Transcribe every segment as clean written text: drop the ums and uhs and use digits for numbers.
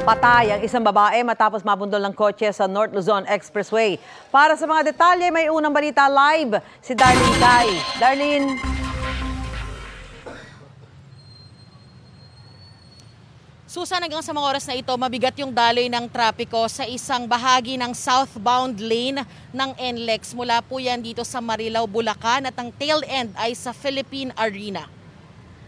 Patay ang isang babae matapos mabundol ng kotse sa North Luzon Expressway. Para sa mga detalye, may unang balita live si Darlene Kai. Darlene. Susan, hanggang sa mga oras na ito, mabigat yung daloy ng trapiko sa isang bahagi ng southbound lane ng NLEX. Mula po yan dito sa Marilao, Bulacan at ang tail end ay sa Philippine Arena.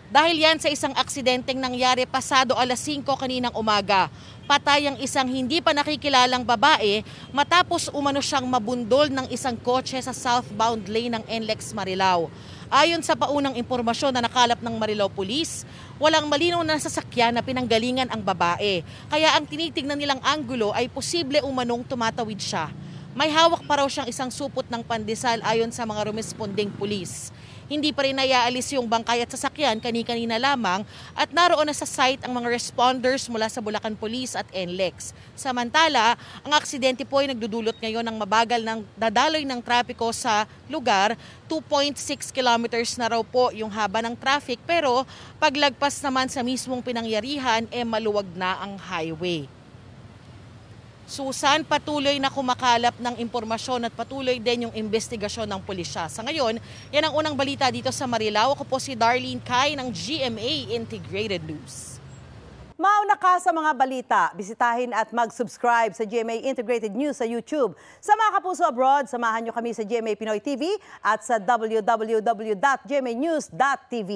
Dahil yan sa isang aksidenteng nangyari pasado alas 5 kaninang umaga. Patay ang isang hindi pa nakikilalang babae matapos umano siyang mabundol ng isang kotse sa southbound lane ng NLEX Marilao. Ayon sa paunang impormasyon na nakalap ng Marilao Police, walang malinaw na sasakyan na pinanggalingan ang babae. Kaya ang tinitignan nilang anggulo ay posible umanong tumatawid siya. May hawak pa raw siyang isang supot ng pandesal ayon sa mga rumesponding pulis. Hindi pa rin naiaalis yung bangkay at sasakyan kani-kanina lamang at naroon na sa site ang mga responders mula sa Bulacan Police at NLEX. Samantala, ang aksidente po ay nagdudulot ngayon ng mabagal ng dadaloy ng trapiko sa lugar. 2.6 kilometers na raw po yung haba ng traffic pero paglagpas naman sa mismong pinangyarihan maluwag na ang highway. Susan, patuloy na kumakalap ng impormasyon at patuloy din yung investigasyon ng pulisya. Sa ngayon, yan ang unang balita dito sa Marilao. Ako po si Darlene Kai ng GMA Integrated News. Mauna ka sa mga balita, bisitahin at mag-subscribe sa GMA Integrated News sa YouTube. Sa mga kapuso abroad, samahan nyo kami sa GMA Pinoy TV at sa www.gmanews.tv.